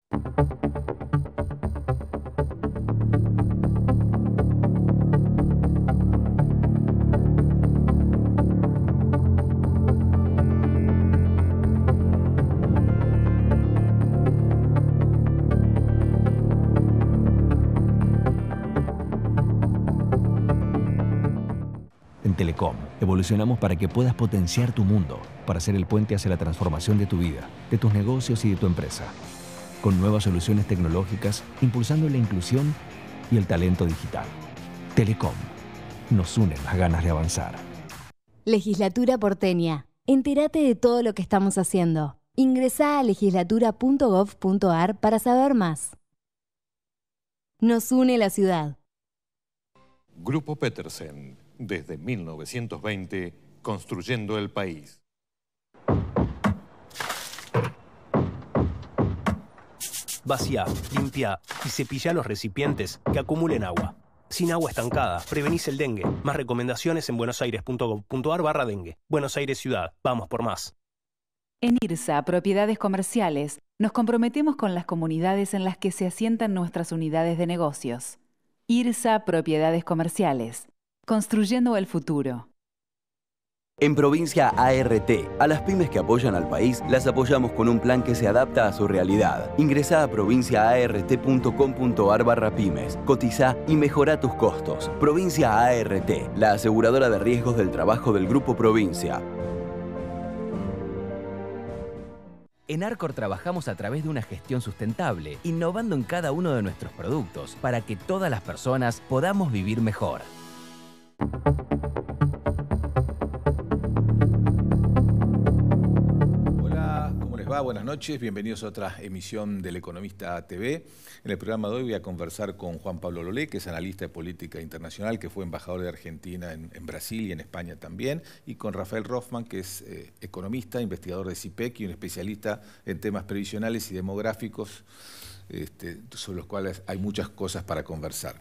En Telecom, evolucionamos para que puedas potenciar tu mundo, para ser el puente hacia la transformación de tu vida, de tus negocios y de tu empresa. Con nuevas soluciones tecnológicas, impulsando la inclusión y el talento digital. Telecom. Nos unen las ganas de avanzar. Legislatura porteña. Entérate de todo lo que estamos haciendo. Ingresá a legislatura.gov.ar para saber más. Nos une la ciudad. Grupo Petersen, desde 1920, construyendo el país. Vacía, limpia y cepilla los recipientes que acumulen agua. Sin agua estancada, prevenís el dengue. Más recomendaciones en buenosaires.gov.ar/dengue. Buenos Aires Ciudad. Vamos por más. En IRSA, Propiedades Comerciales, nos comprometemos con las comunidades en las que se asientan nuestras unidades de negocios. IRSA Propiedades Comerciales. Construyendo el futuro. En Provincia ART, a las pymes que apoyan al país, las apoyamos con un plan que se adapta a su realidad. Ingresá a provinciaart.com.ar/pymes, cotizá y mejorá tus costos. Provincia ART, la aseguradora de riesgos del trabajo del Grupo Provincia. En Arcor trabajamos a través de una gestión sustentable, innovando en cada uno de nuestros productos para que todas las personas podamos vivir mejor. Buenas noches, bienvenidos a otra emisión del Economista TV. En el programa de hoy voy a conversar con Juan Pablo Lolé, que es analista de política internacional, que fue embajador de Argentina en Brasil y en España también, y con Rafael Rothman, que es economista, investigador de CIPEC y un especialista en temas previsionales y demográficos, sobre los cuales hay muchas cosas para conversar.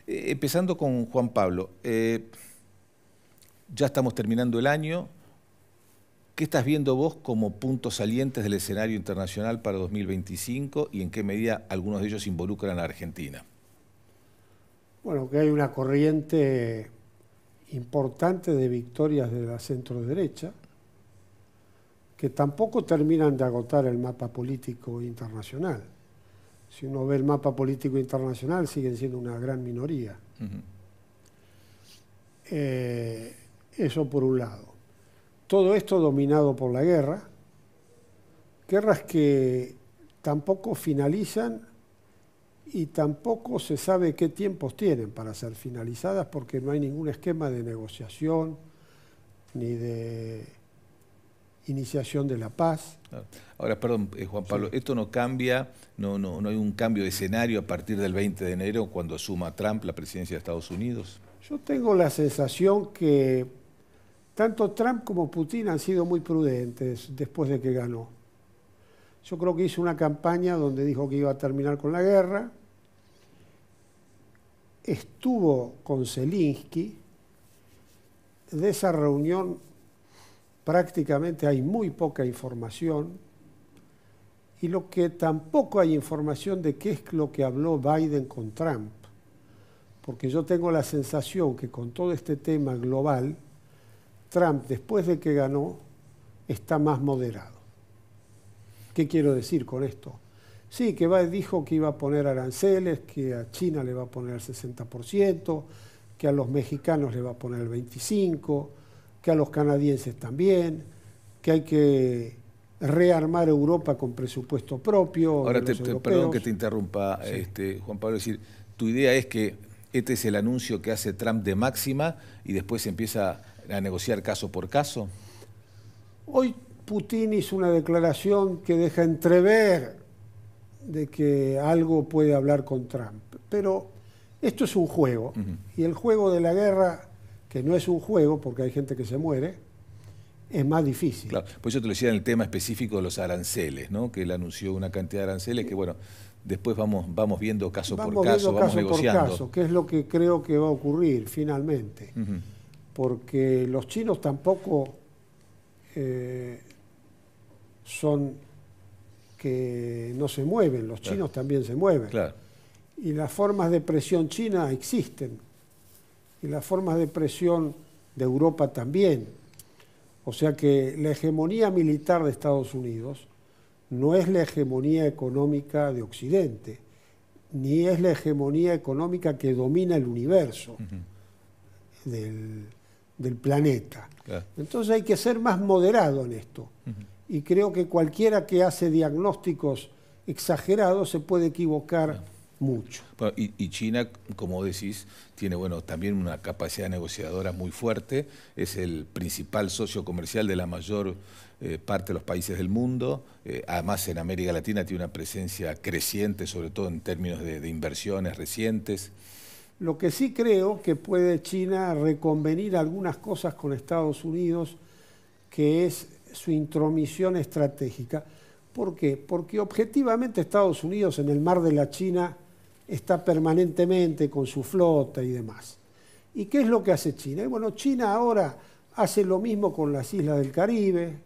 Empezando con Juan Pablo, ya estamos terminando el año. ¿Qué estás viendo vos como puntos salientes del escenario internacional para 2025 y en qué medida algunos de ellos involucran a Argentina? Bueno, que hay una corriente importante de victorias de la centro-derecha que tampoco terminan de agotar el mapa político internacional. Si uno ve el mapa político internacional, siguen siendo una gran minoría. Eso por un lado. Todo esto dominado por la guerra, guerras que tampoco finalizan y tampoco se sabe qué tiempos tienen para ser finalizadas porque no hay ningún esquema de negociación ni de iniciación de la paz. Ahora, perdón, Juan Pablo, sí. Esto no cambia, no hay un cambio de escenario a partir del 20 de enero cuando asuma Trump la presidencia de Estados Unidos. Yo tengo la sensación que tanto Trump como Putin han sido muy prudentes después de que ganó. Yo creo que hizo una campaña donde dijo que iba a terminar con la guerra. Estuvo con Zelensky. De esa reunión prácticamente hay muy poca información. Y lo que tampoco hay información de qué es lo que habló Biden con Trump. Porque yo tengo la sensación que con todo este tema global, Trump, después de que ganó, está más moderado. ¿Qué quiero decir con esto? Sí, que dijo que iba a poner aranceles, que a China le va a poner el 60%, que a los mexicanos le va a poner el 25%, que a los canadienses también, que hay que rearmar Europa con presupuesto propio. Ahora, perdón que te interrumpa, sí. Juan Pablo, es decir, tu idea es que este es el anuncio que hace Trump de máxima y después se empieza a negociar caso por caso. Hoy Putin hizo una declaración que deja entrever de que algo puede hablar con Trump. Pero esto es un juego, y el juego de la guerra, que no es un juego porque hay gente que se muere, es más difícil. Claro, pues yo te lo decía en el tema específico de los aranceles, ¿no? Que él anunció una cantidad de aranceles que, bueno, después vamos viendo caso por caso, vamos negociando. Por caso, que es lo que creo que va a ocurrir finalmente. Porque los chinos tampoco son que no se mueven, los chinos también se mueven. Claro. Y las formas de presión china existen. Y las formas de presión de Europa también. O sea que la hegemonía militar de Estados Unidos no es la hegemonía económica de Occidente, ni es la hegemonía económica que domina el universo del planeta. Claro. Entonces hay que ser más moderado en esto. Y creo que cualquiera que hace diagnósticos exagerados se puede equivocar mucho. Bueno, y China, como decís, tiene también una capacidad negociadora muy fuerte, es el principal socio comercial de la mayor parte de los países del mundo, además en América Latina tiene una presencia creciente, sobre todo en términos de inversiones recientes. Lo que sí creo que puede China reconvenir algunas cosas con Estados Unidos, que es su intromisión estratégica. ¿Por qué? Porque objetivamente Estados Unidos en el mar de la China está permanentemente con su flota y demás. ¿Y qué es lo que hace China? Y bueno, China ahora hace lo mismo con las islas del Caribe,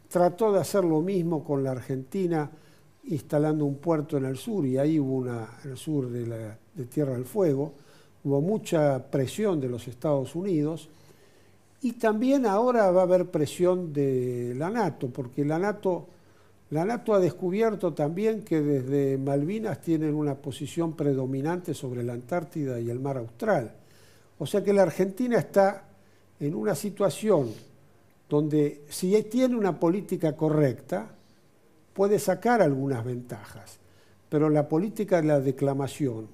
trató de hacer lo mismo con la Argentina, instalando un puerto en el sur, y ahí hubo en el sur de Tierra del Fuego, hubo mucha presión de los Estados Unidos, y también ahora va a haber presión de la NATO, porque la NATO ha descubierto también que desde Malvinas tienen una posición predominante sobre la Antártida y el mar Austral. O sea que la Argentina está en una situación donde, si tiene una política correcta, puede sacar algunas ventajas. Pero la política de la declamación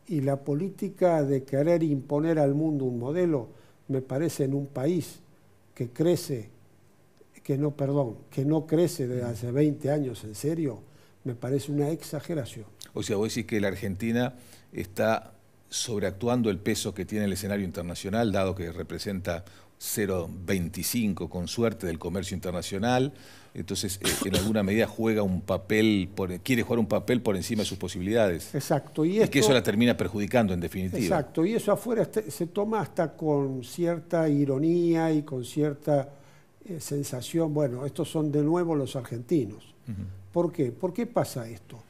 y la política de querer imponer al mundo un modelo, me parece en un país que crece, que no crece desde hace 20 años en serio, me parece una exageración. O sea, vos decís que la Argentina está sobreactuando el peso que tiene el escenario internacional, dado que representa 0,25 con suerte del comercio internacional, entonces en alguna medida juega un papel, quiere jugar un papel por encima de sus posibilidades. Exacto. Y que eso la termina perjudicando en definitiva. Exacto, y eso afuera se toma hasta con cierta ironía y con cierta sensación, bueno, estos son de nuevo los argentinos. ¿Por qué? ¿Por qué pasa esto?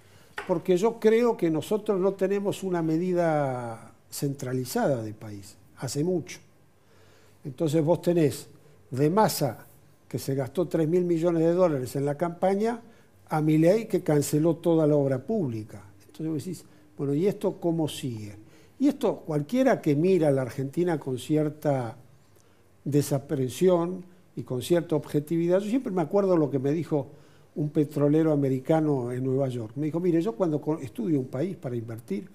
Porque yo creo que nosotros no tenemos una medida centralizada de país, hace mucho. Entonces vos tenés de Massa, que se gastó 3.000 millones de dólares en la campaña, a Milei, que canceló toda la obra pública. Entonces vos decís, bueno, ¿y esto cómo sigue? Y esto, cualquiera que mira a la Argentina con cierta desaprensión y con cierta objetividad, yo siempre me acuerdo lo que me dijo un petrolero americano en Nueva York. Me dijo, mire, yo cuando estudio un país para invertir,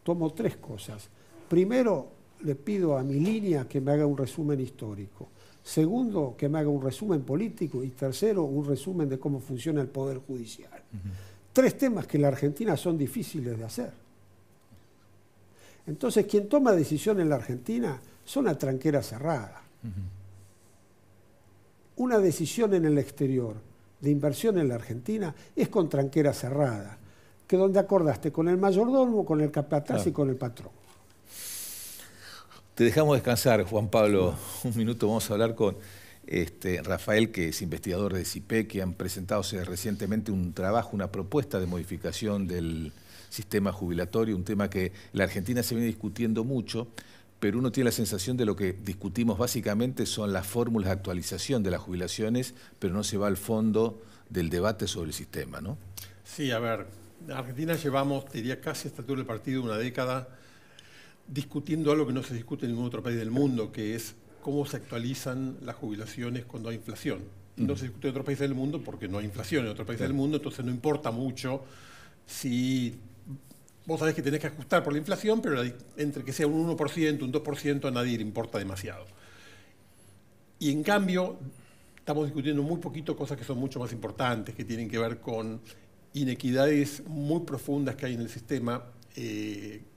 tomo 3 cosas. Primero, le pido a mi línea que me haga un resumen histórico. Segundo, que me haga un resumen político. Y tercero, un resumen de cómo funciona el Poder Judicial. 3 temas que en la Argentina son difíciles de hacer. Entonces, quien toma decisión en la Argentina son a tranquera cerrada. Una decisión en el exterior de inversión en la Argentina es con tranquera cerrada, que donde acordaste con el mayordomo, con el capataz y con el patrón. Te dejamos descansar, Juan Pablo, un minuto. Vamos a hablar con Rafael, que es investigador de CIPEC, que han presentado recientemente un trabajo, una propuesta de modificación del sistema jubilatorio, un tema que la Argentina se viene discutiendo mucho, pero uno tiene la sensación de lo que discutimos básicamente son las fórmulas de actualización de las jubilaciones, pero no se va al fondo del debate sobre el sistema, ¿no? Sí, a ver, en Argentina llevamos, diría casi a esta altura del partido, una década discutiendo algo que no se discute en ningún otro país del mundo, que es cómo se actualizan las jubilaciones cuando hay inflación. No se discute en otros países del mundo porque no hay inflación en otros países del mundo, entonces no importa mucho si vos sabés que tenés que ajustar por la inflación, pero entre que sea un 1%, un 2%, a nadie le importa demasiado. Y en cambio, estamos discutiendo muy poquito cosas que son mucho más importantes, que tienen que ver con inequidades muy profundas que hay en el sistema,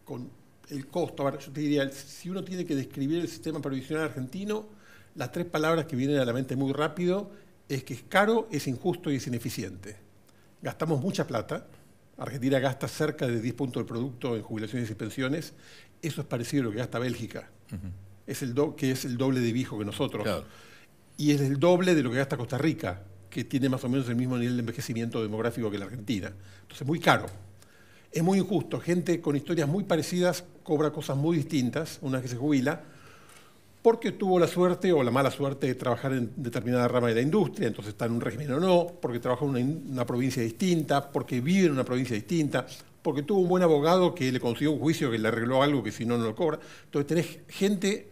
con el costo. A ver, yo te diría, si uno tiene que describir el sistema previsional argentino, las 3 palabras que vienen a la mente muy rápido es que es caro, es injusto y es ineficiente. Gastamos mucha plata. Argentina gasta cerca de 10 puntos del producto en jubilaciones y pensiones. Eso es parecido a lo que gasta Bélgica, que es el doble de viejo que nosotros. Claro. Y es el doble de lo que gasta Costa Rica, que tiene más o menos el mismo nivel de envejecimiento demográfico que la Argentina. Entonces, muy caro. Es muy injusto. Gente con historias muy parecidas cobra cosas muy distintas una vez que se jubila, porque tuvo la suerte o la mala suerte de trabajar en determinada rama de la industria, entonces está en un régimen o no, porque trabajó en una provincia distinta, porque vive en una provincia distinta, porque tuvo un buen abogado que le consiguió un juicio que le arregló algo que si no, no lo cobra. Entonces tenés gente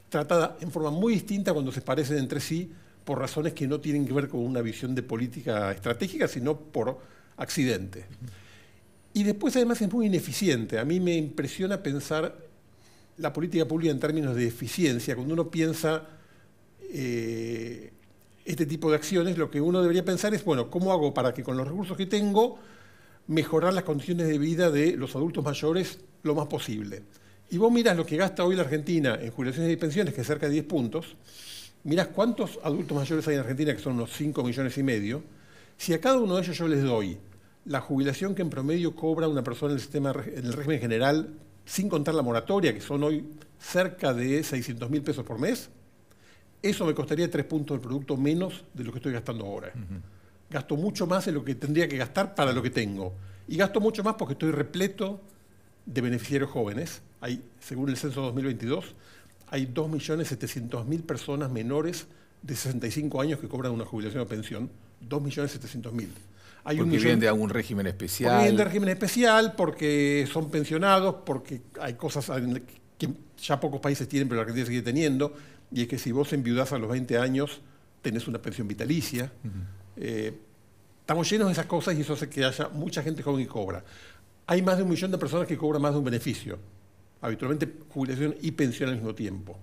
tratada en forma muy distinta cuando se parecen entre sí por razones que no tienen que ver con una visión de política estratégica, sino por accidente. Y después además es muy ineficiente. A mí me impresiona pensar la política pública en términos de eficiencia. Cuando uno piensa este tipo de acciones, lo que uno debería pensar es, bueno, ¿cómo hago para que con los recursos que tengo mejorar las condiciones de vida de los adultos mayores lo más posible? Y vos mirás lo que gasta hoy la Argentina en jubilaciones y pensiones, que es cerca de 10 puntos, mirás cuántos adultos mayores hay en Argentina, que son unos 5,5 millones. Si a cada uno de ellos yo les doy la jubilación que en promedio cobra una persona en el régimen general, sin contar la moratoria, que son hoy cerca de 600.000 pesos por mes, eso me costaría 3 puntos del producto menos de lo que estoy gastando ahora. Gasto mucho más de lo que tendría que gastar para lo que tengo. Y gasto mucho más porque estoy repleto de beneficiarios jóvenes. Según el censo 2022, hay 2.700.000 personas menores de 65 años que cobran una jubilación o pensión. 2.700.000. Porque vienen de algún régimen especial. Porque vienen de régimen especial, porque son pensionados, porque hay cosas que ya pocos países tienen, pero la Argentina sigue teniendo, y es que si vos enviudás a los 20 años, tenés una pensión vitalicia. Estamos llenos de esas cosas y eso hace que haya mucha gente joven que cobra. Hay más de 1 millón de personas que cobran más de un beneficio, habitualmente jubilación y pensión al mismo tiempo.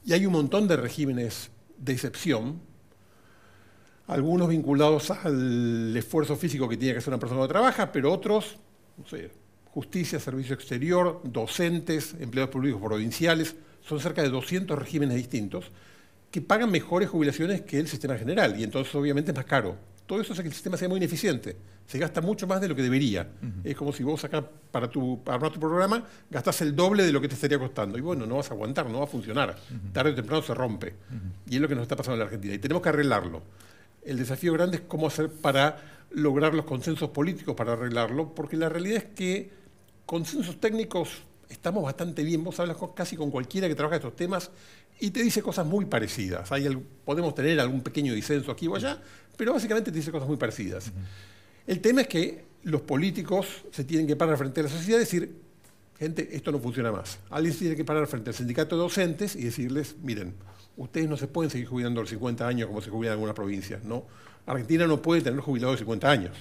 Y hay un montón de regímenes de excepción, algunos vinculados al esfuerzo físico que tiene que hacer una persona que trabaja, pero otros, no sé, justicia, servicio exterior, docentes, empleados públicos provinciales, son cerca de 200 regímenes distintos que pagan mejores jubilaciones que el sistema general, y entonces obviamente es más caro. Todo eso hace que el sistema sea muy ineficiente. Se gasta mucho más de lo que debería. Es como si vos acá, para armar tu programa, gastás el doble de lo que te estaría costando. Y bueno, no vas a aguantar, no va a funcionar. Tarde o temprano se rompe. Y es lo que nos está pasando en la Argentina. Y tenemos que arreglarlo. El desafío grande es cómo hacer para lograr los consensos políticos para arreglarlo, porque la realidad es que consensos técnicos estamos bastante bien. Vos hablas casi con cualquiera que trabaja estos temas y te dice cosas muy parecidas. Podemos tener algún pequeño disenso aquí o allá, pero básicamente te dice cosas muy parecidas. El tema es que los políticos se tienen que parar frente a la sociedad y decir, gente, esto no funciona más. Alguien se tiene que parar frente al sindicato de docentes y decirles, miren, ustedes no se pueden seguir jubilando a los 50 años como se jubilan en algunas provincias, ¿no? Argentina no puede tener jubilados de 50 años.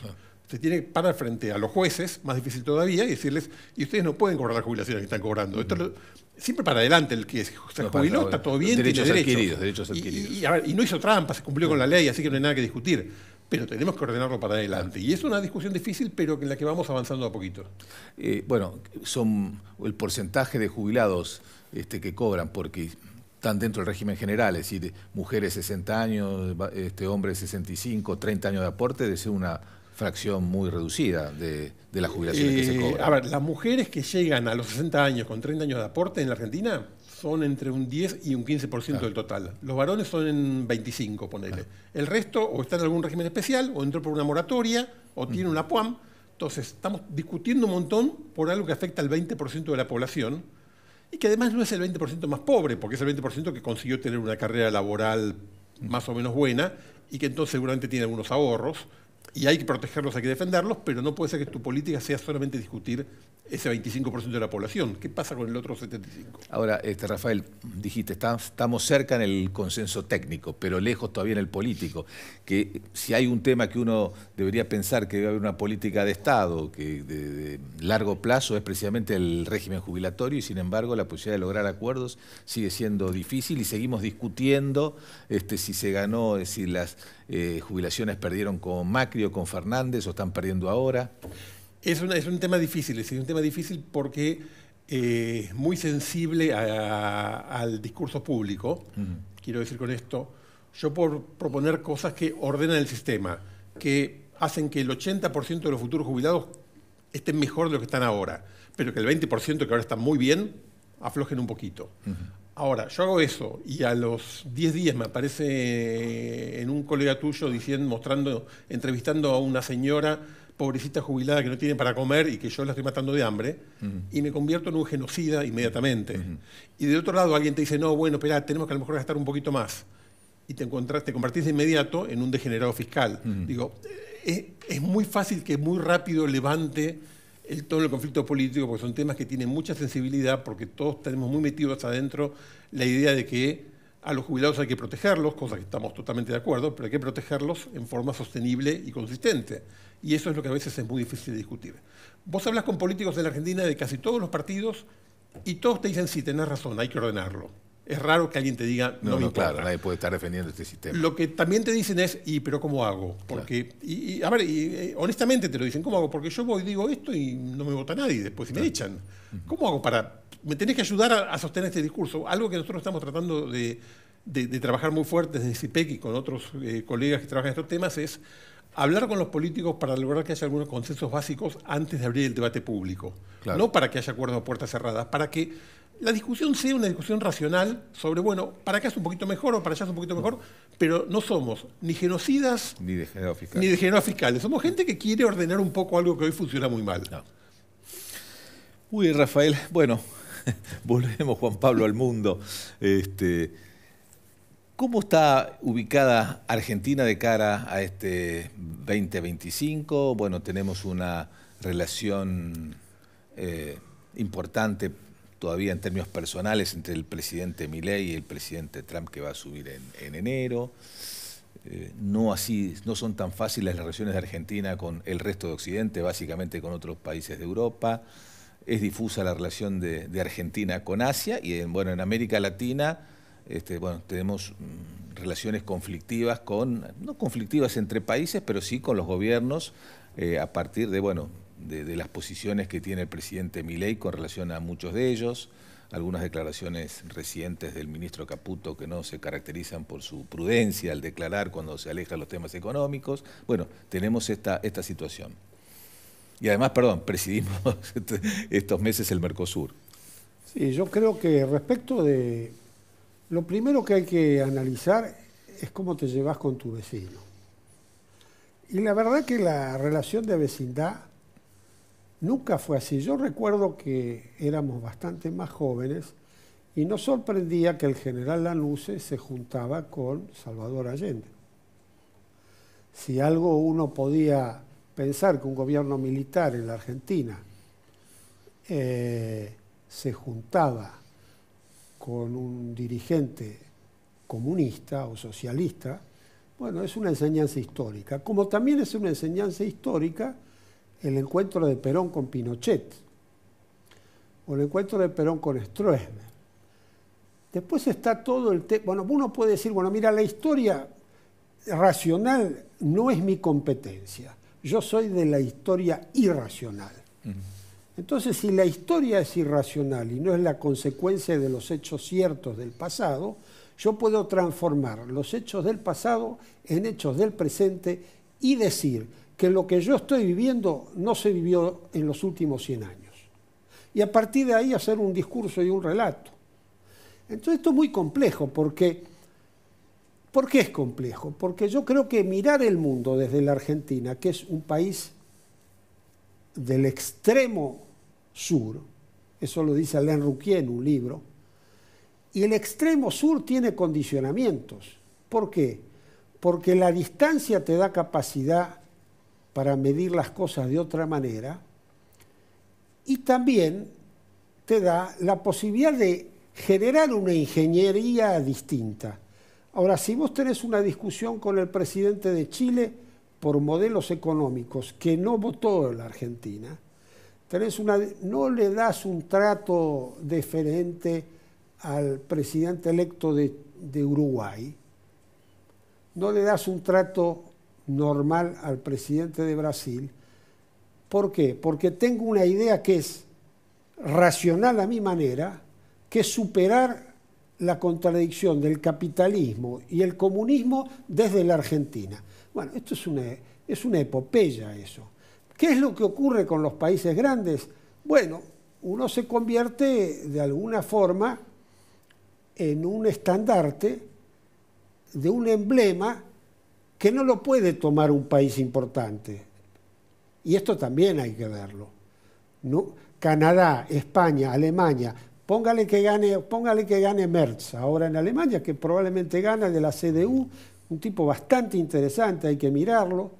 Se tiene que parar frente a los jueces, más difícil todavía, y decirles, y ustedes no pueden cobrar las jubilaciones que están cobrando. Esto siempre para adelante, el que se jubiló está todo bien, derechos tiene adquiridos, derechos adquiridos. Y no hizo trampa, se cumplió con la ley, así que no hay nada que discutir. Pero tenemos que ordenarlo para adelante. Y es una discusión difícil, pero en la que vamos avanzando a poquito. Bueno, son el porcentaje de jubilados que cobran, porque están dentro del régimen general, es decir, mujeres 60 años, hombres 65, 30 años de aporte, debe ser una fracción muy reducida de las jubilaciones que se cobran. A ver, las mujeres que llegan a los 60 años con 30 años de aporte en la Argentina son entre un 10 y un 15% del total. Los varones son en 25, ponele. El resto o está en algún régimen especial, o entró por una moratoria, o tiene una PUAM. Entonces, estamos discutiendo un montón por algo que afecta al 20% de la población, y que además no es el 20% más pobre, porque es el 20% que consiguió tener una carrera laboral más o menos buena, y que entonces seguramente tiene algunos ahorros, y hay que protegerlos, hay que defenderlos, pero no puede ser que tu política sea solamente discutir ese 25% de la población. ¿Qué pasa con el otro 75%? Ahora, Rafael, dijiste, estamos cerca en el consenso técnico, pero lejos todavía en el político. Que si hay un tema que uno debería pensar que debe haber una política de Estado que de largo plazo es precisamente el régimen jubilatorio, y sin embargo la posibilidad de lograr acuerdos sigue siendo difícil y seguimos discutiendo si se ganó, si las jubilaciones perdieron con Macri o con Fernández o están perdiendo ahora. Es un tema difícil, es un tema difícil porque es muy sensible al discurso público. Quiero decir con esto, yo puedo proponer cosas que ordenan el sistema, que hacen que el 80% de los futuros jubilados estén mejor de lo que están ahora, pero que el 20% que ahora están muy bien, aflojen un poquito. Ahora, yo hago eso y a los 10 días me aparece en un colega tuyo diciendo, entrevistando a una señora pobrecita jubilada que no tiene para comer y que yo la estoy matando de hambre, y me convierto en un genocida inmediatamente. Y de otro lado alguien te dice, no, bueno, espera, tenemos que a lo mejor gastar un poquito más. Y te convertís de inmediato en un degenerado fiscal. Digo, es muy fácil que muy rápido levante el tono del conflicto político, porque son temas que tienen mucha sensibilidad, porque todos tenemos muy metidos adentro la idea de que a los jubilados hay que protegerlos, cosa que estamos totalmente de acuerdo, pero hay que protegerlos en forma sostenible y consistente. Y eso es lo que a veces es muy difícil de discutir. Vos hablas con políticos de la Argentina de casi todos los partidos y todos te dicen, sí, tenés razón, hay que ordenarlo. Es raro que alguien te diga, no me importa. Claro, nadie puede estar defendiendo este sistema. Lo que también te dicen es, pero ¿cómo hago? Porque, claro. Honestamente te lo dicen, ¿cómo hago? Porque yo voy y digo esto y no me vota nadie después y me echan. ¿Cómo hago para...? Me tenés que ayudar a sostener este discurso. Algo que nosotros estamos tratando de trabajar muy fuerte desde CIPEC y con otros colegas que trabajan en estos temas es hablar con los políticos para lograr que haya algunos consensos básicos antes de abrir el debate público. Claro. No para que haya acuerdos a puertas cerradas, para que la discusión sea una discusión racional sobre, bueno, para acá es un poquito mejor o para allá es un poquito mejor, pero no somos ni genocidas ni degenerados fiscales. Ni degenerados fiscales. Somos gente que quiere ordenar un poco algo que hoy funciona muy mal. No. Muy bien, Rafael. Bueno, volvemos, Juan Pablo, al mundo. ¿Cómo está ubicada Argentina de cara a este 2025? Bueno, tenemos una relación importante todavía en términos personales entre el presidente Milei y el presidente Trump, que va a subir en enero. No son tan fáciles las relaciones de Argentina con el resto de Occidente, básicamente con otros países de Europa. Es difusa la relación de Argentina con Asia y en América Latina tenemos relaciones conflictivas no conflictivas entre países, pero sí con los gobiernos a partir de las posiciones que tiene el presidente Milei con relación a muchos de ellos, algunas declaraciones recientes del ministro Caputo que no se caracterizan por su prudencia al declarar cuando se aleja de los temas económicos. Bueno, tenemos esta situación. Y además, presidimos estos meses el Mercosur. Sí, yo creo que respecto de... Lo primero que hay que analizar es cómo te llevas con tu vecino. Y la verdad que la relación de vecindad nunca fue así. Yo recuerdo que éramos bastante más jóvenes y nos sorprendía que el general Lanusse se juntaba con Salvador Allende. Si algo uno podía pensar que un gobierno militar en la Argentina se juntaba con un dirigente comunista o socialista, bueno, es una enseñanza histórica. Como también es una enseñanza histórica el encuentro de Perón con Pinochet, o el encuentro de Perón con Stroessner. Después está todo el tema. Bueno, uno puede decir, mira, la historia racional no es mi competencia. Yo soy de la historia irracional. Entonces, si la historia es irracional y no es la consecuencia de los hechos ciertos del pasado, yo puedo transformar los hechos del pasado en hechos del presente y decir que lo que yo estoy viviendo no se vivió en los últimos 100 años. Y a partir de ahí hacer un discurso y un relato. Entonces esto es muy complejo porque... ¿Por qué es complejo? Porque yo creo que mirar el mundo desde la Argentina, que es un país del extremo sur, eso lo dice Alain Rouquier en un libro, y el extremo sur tiene condicionamientos. ¿Por qué? Porque la distancia te da capacidad para medir las cosas de otra manera y también te da la posibilidad de generar una ingeniería distinta. Ahora, si vos tenés una discusión con el presidente de Chile por modelos económicos que no votó la Argentina, no le das un trato deferente al presidente electo de Uruguay, no le das un trato normal al presidente de Brasil. ¿Por qué? Porque tengo una idea que es racional a mi manera, que es superar la contradicción del capitalismo y el comunismo desde la Argentina. Bueno, esto es una epopeya eso. ¿Qué es lo que ocurre con los países grandes? Bueno, uno se convierte de alguna forma en un estandarte de un emblema que no lo puede tomar un país importante. Y esto también hay que verlo. ¿No? Canadá, España, Alemania, póngale que gane Merz ahora en Alemania, que probablemente gana de la CDU, un tipo bastante interesante, hay que mirarlo.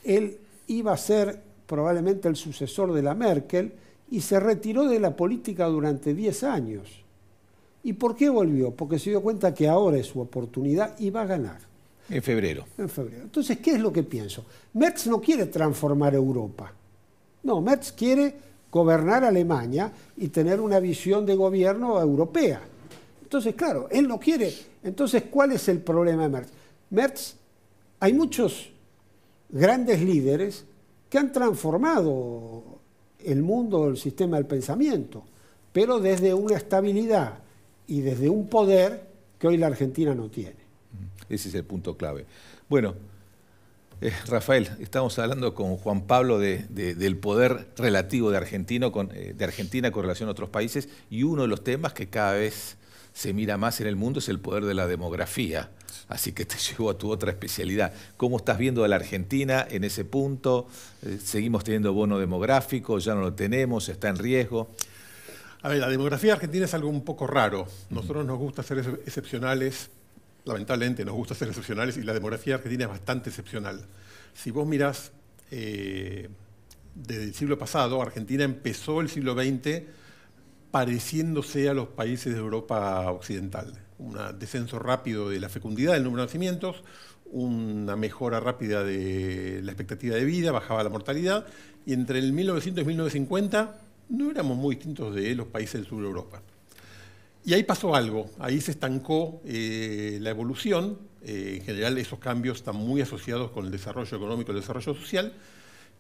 Él iba a ser probablemente el sucesor de la Merkel y se retiró de la política durante 10 años. ¿Y por qué volvió? Porque se dio cuenta que ahora es su oportunidad y va a ganar. En febrero. En febrero. Entonces, ¿qué es lo que pienso? Merz no quiere transformar Europa. No, Merz quiere gobernar Alemania y tener una visión de gobierno europea. Entonces, claro, él no quiere. Entonces, ¿cuál es el problema de Merz? Merz, hay muchos grandes líderes que han transformado el mundo, el sistema del pensamiento, pero desde una estabilidad y desde un poder que hoy la Argentina no tiene. Ese es el punto clave. Bueno, Rafael, estamos hablando con Juan Pablo del poder relativo de Argentina con relación a otros países, y uno de los temas que cada vez se mira más en el mundo es el poder de la demografía. Así que te llevo a tu otra especialidad. ¿Cómo estás viendo a la Argentina en ese punto? ¿Seguimos teniendo bono demográfico? ¿Ya no lo tenemos? ¿Está en riesgo? A ver, la demografía argentina es algo un poco raro. Nosotros nos gusta ser excepcionales, lamentablemente nos gusta ser excepcionales, y la demografía argentina es bastante excepcional. Si vos mirás desde el siglo pasado, Argentina empezó el siglo XX pareciéndose a los países de Europa occidental. Un descenso rápido de la fecundidad, del número de nacimientos, una mejora rápida de la expectativa de vida, bajaba la mortalidad, y entre el 1900 y 1950 no éramos muy distintos de los países del sur de Europa. Y ahí pasó algo, ahí se estancó la evolución. En general esos cambios están muy asociados con el desarrollo económico y el desarrollo social,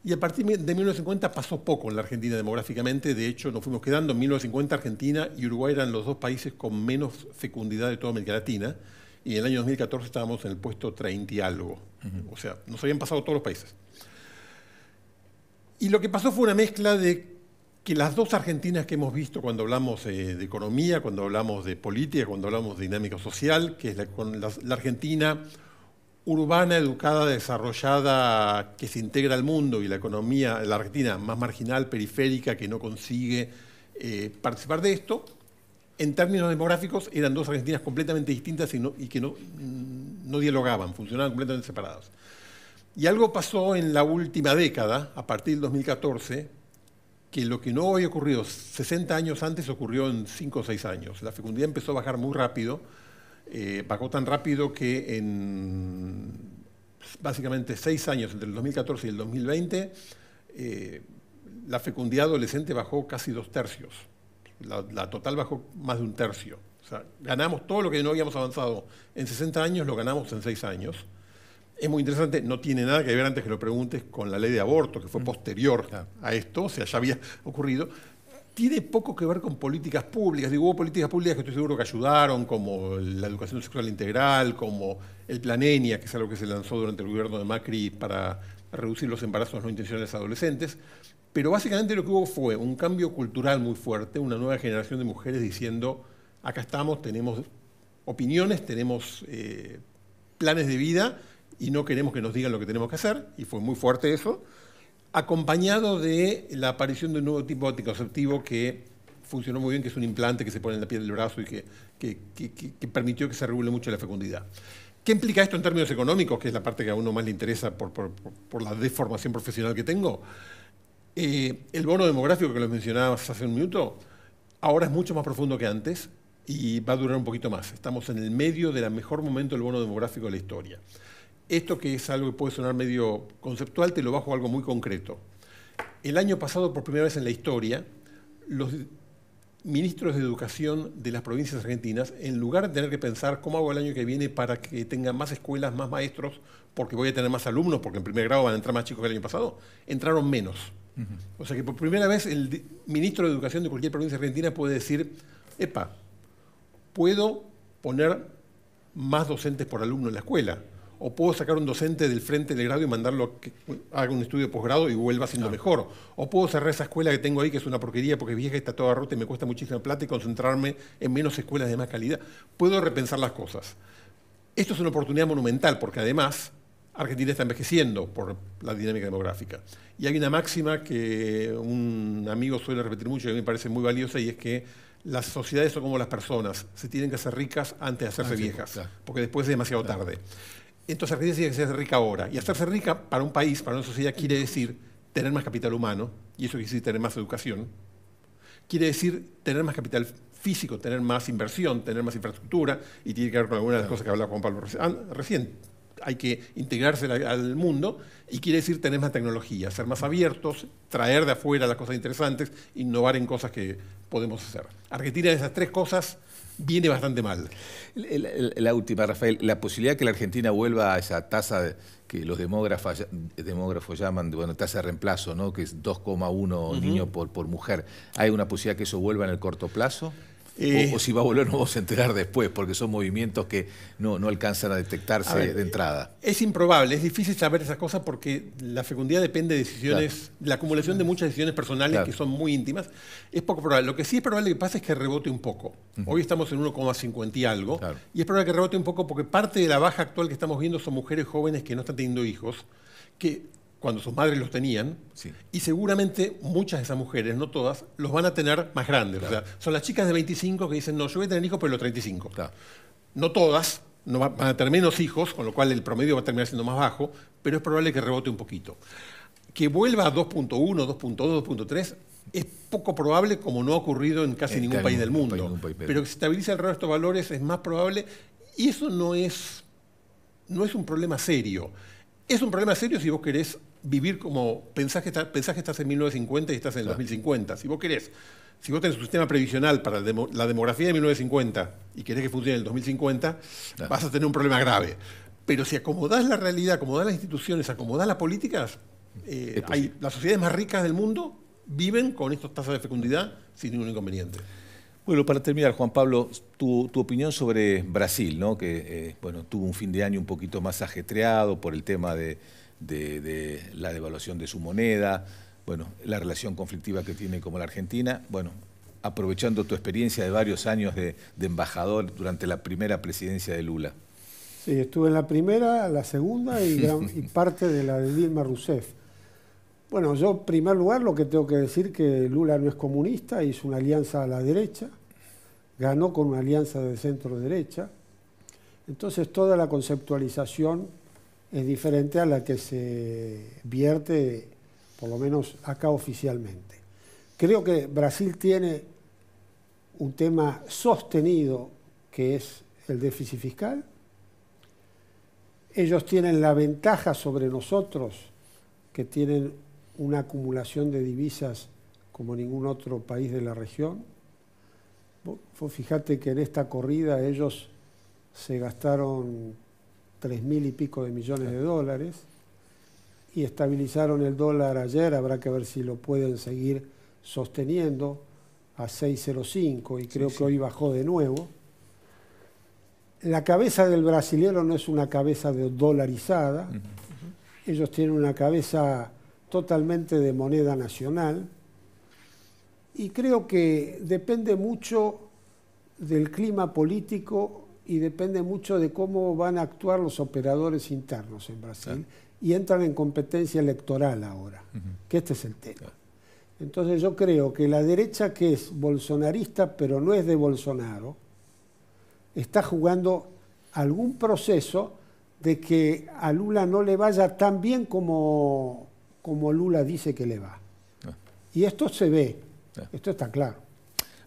y a partir de 1950 pasó poco en la Argentina demográficamente. De hecho, nos fuimos quedando. En 1950 Argentina y Uruguay eran los dos países con menos fecundidad de toda América Latina, y en el año 2014 estábamos en el puesto 30 y algo. O sea, nos habían pasado todos los países. Y lo que pasó fue una mezcla de que las dos Argentinas que hemos visto cuando hablamos de economía, cuando hablamos de política, cuando hablamos de dinámica social, que es la Argentina urbana, educada, desarrollada, que se integra al mundo, y la economía, la Argentina más marginal, periférica, que no consigue participar de esto, en términos demográficos eran dos Argentinas completamente distintas y que no dialogaban, funcionaban completamente separadas. Y algo pasó en la última década, a partir del 2014, que lo que no había ocurrido 60 años antes ocurrió en 5 o 6 años. La fecundidad empezó a bajar muy rápido. Bajó tan rápido que en básicamente 6 años, entre el 2014 y el 2020, la fecundidad adolescente bajó casi 2/3. La total bajó más de 1/3. O sea, ganamos todo lo que no habíamos avanzado en 60 años, lo ganamos en 6 años. Es muy interesante, no tiene nada que ver, antes que lo preguntes, con la ley de aborto, que fue posterior a esto, o sea, ya había ocurrido. Tiene poco que ver con políticas públicas. Digo, hubo políticas públicas que estoy seguro que ayudaron, como la educación sexual integral, como el Plan ENIA, que es algo que se lanzó durante el gobierno de Macri para reducir los embarazos no intencionales adolescentes. Pero básicamente lo que hubo fue un cambio cultural muy fuerte, una nueva generación de mujeres diciendo, acá estamos, tenemos opiniones, tenemos planes de vida y no queremos que nos digan lo que tenemos que hacer, y fue muy fuerte eso, acompañado de la aparición de un nuevo tipo de anticonceptivo que funcionó muy bien, que es un implante que se pone en la piel del brazo y que permitió que se regule mucho la fecundidad. ¿Qué implica esto en términos económicos? Que es la parte que a uno más le interesa por la deformación profesional que tengo. El bono demográfico que lo mencionabas hace un minuto, ahora es mucho más profundo que antes y va a durar un poquito más. Estamos en el medio del mejor momento del bono demográfico de la historia. Esto, que es algo que puede sonar medio conceptual, te lo bajo a algo muy concreto. El año pasado, por primera vez en la historia, los ministros de educación de las provincias argentinas, en lugar de tener que pensar cómo hago el año que viene para que tengan más escuelas, más maestros, porque voy a tener más alumnos, porque en primer grado van a entrar más chicos que el año pasado, entraron menos. O sea que por primera vez el ministro de educación de cualquier provincia argentina puede decir, epa, puedo poner más docentes por alumno en la escuela, o puedo sacar un docente del frente del grado y mandarlo a que haga un estudio de posgrado y vuelva siendo mejor, o puedo cerrar esa escuela que tengo ahí, que es una porquería porque es vieja y está toda rota y me cuesta muchísima plata, y concentrarme en menos escuelas de más calidad. Puedo repensar las cosas. Esto es una oportunidad monumental porque además Argentina está envejeciendo por la dinámica demográfica. Y hay una máxima que un amigo suele repetir mucho y a mí me parece muy valiosa, y es que las sociedades son como las personas, se tienen que hacer ricas antes de hacerse viejas, claro, porque después es demasiado tarde. Entonces Argentina tiene que ser rica ahora. Y hacerse rica para un país, para una sociedad, quiere decir tener más capital humano, y eso quiere decir tener más educación. Quiere decir tener más capital físico, tener más inversión, tener más infraestructura, y tiene que ver con algunas de las cosas que hablaba Juan Pablo recién. Hay que integrarse al mundo, y quiere decir tener más tecnología, ser más abiertos, traer de afuera las cosas interesantes, innovar en cosas que podemos hacer. Argentina, de esas tres cosas, viene bastante mal. La última, Rafael, la posibilidad de que la Argentina vuelva a esa tasa que los demógrafos llaman, bueno, tasa de reemplazo, ¿no?, que es 2,1 niños por mujer. ¿Hay una posibilidad que eso vuelva en el corto plazo? O si va a volver, nos vamos a enterar después, porque son movimientos que no alcanzan a detectarse de entrada. Es improbable, es difícil saber esas cosas porque la fecundidad depende de decisiones, claro, la acumulación de muchas decisiones personales, claro, que son muy íntimas. Es poco probable. Lo que sí es probable que pase es que rebote un poco. Hoy estamos en 1,50 y algo, claro, y es probable que rebote un poco porque parte de la baja actual que estamos viendo son mujeres jóvenes que no están teniendo hijos, que cuando sus madres los tenían, sí, y seguramente muchas de esas mujeres, no todas, los van a tener más grandes. Claro. O sea, son las chicas de 25 que dicen, no, yo voy a tener hijos pero los 35. Claro. No todas, no van a tener menos hijos, con lo cual el promedio va a terminar siendo más bajo, pero es probable que rebote un poquito. Que vuelva a 2.1, 2.2, 2.3 es poco probable, como no ha ocurrido en casi ningún país del mundo. Pero que se estabilice alrededor de estos valores es más probable, y eso no es un problema serio. Es un problema serio si vos querés vivir como pensás que estás en 1950 y estás en el 2050. Si vos tenés un sistema previsional para la demografía de 1950 y querés que funcione en el 2050, vas a tener un problema grave. Pero si acomodás la realidad, acomodás las instituciones, acomodás las políticas, las sociedades más ricas del mundo viven con estas tasas de fecundidad sin ningún inconveniente. Bueno, para terminar, Juan Pablo, tu opinión sobre Brasil, ¿no?, que tuvo un fin de año un poquito más ajetreado por el tema de la devaluación de su moneda, la relación conflictiva que tiene como la Argentina. Bueno, aprovechando tu experiencia de varios años de embajador durante la primera presidencia de Lula. Sí, estuve en la primera, la segunda y parte de la de Dilma Rousseff. Bueno, yo en primer lugar lo que tengo que decir que Lula no es comunista, hizo una alianza a la derecha, ganó con una alianza de centro-derecha, entonces toda la conceptualización es diferente a la que se vierte, por lo menos acá oficialmente. Creo que Brasil tiene un tema sostenido que es el déficit fiscal. Ellos tienen la ventaja sobre nosotros, que tienen una acumulación de divisas como ningún otro país de la región. Vos fíjate que en esta corrida ellos se gastaron 3.000 y pico de millones de dólares y estabilizaron el dólar ayer, habrá que ver si lo pueden seguir sosteniendo a 6.05 y creo que hoy bajó de nuevo. La cabeza del brasilero no es una cabeza dolarizada, ellos tienen una cabeza totalmente de moneda nacional, y creo que depende mucho del clima político y depende mucho de cómo van a actuar los operadores internos en Brasil, y entran en competencia electoral ahora, que este es el tema. Entonces yo creo que la derecha, que es bolsonarista pero no es de Bolsonaro, está jugando algún proceso de que a Lula no le vaya tan bien como Lula dice que le va. Y esto se ve, esto está claro.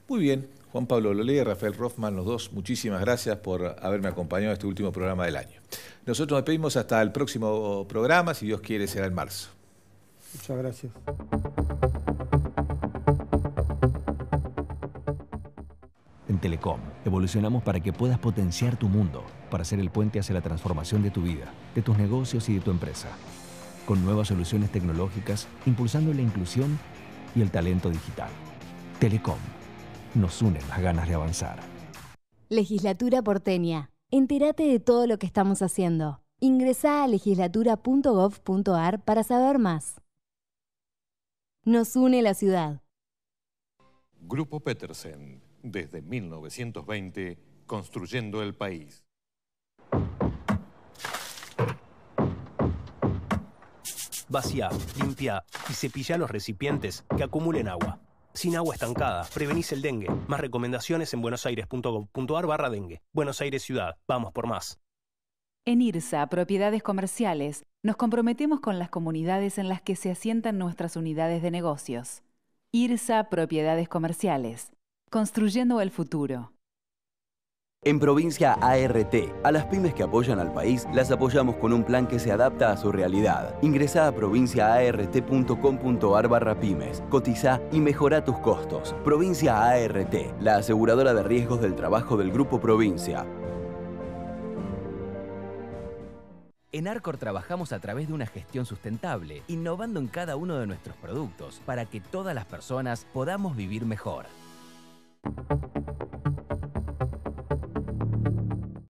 Muy bien, Juan Pablo Lolé y Rafael Rothman, los dos, muchísimas gracias por haberme acompañado en este último programa del año. Nosotros nos despedimos hasta el próximo programa, si Dios quiere será en marzo. Muchas gracias. En Telecom, evolucionamos para que puedas potenciar tu mundo, para ser el puente hacia la transformación de tu vida, de tus negocios y de tu empresa. Con nuevas soluciones tecnológicas, impulsando la inclusión y el talento digital. Telecom. Nos unen las ganas de avanzar. Legislatura porteña. Entérate de todo lo que estamos haciendo. Ingresá a legislatura.gov.ar para saber más. Nos une la ciudad. Grupo Petersen, desde 1920, construyendo el país. Vacía, limpia y cepilla los recipientes que acumulen agua. Sin agua estancada, prevenís el dengue. Más recomendaciones en buenosaires.gov.ar/dengue. Buenos Aires Ciudad. Vamos por más. En IRSA, Propiedades Comerciales, nos comprometemos con las comunidades en las que se asientan nuestras unidades de negocios. IRSA Propiedades Comerciales. Construyendo el futuro. En Provincia ART, a las pymes que apoyan al país, las apoyamos con un plan que se adapta a su realidad. Ingresá a provinciaart.com.ar/pymes, cotizá y mejorá tus costos. Provincia ART, la aseguradora de riesgos del trabajo del Grupo Provincia. En Arcor trabajamos a través de una gestión sustentable, innovando en cada uno de nuestros productos para que todas las personas podamos vivir mejor.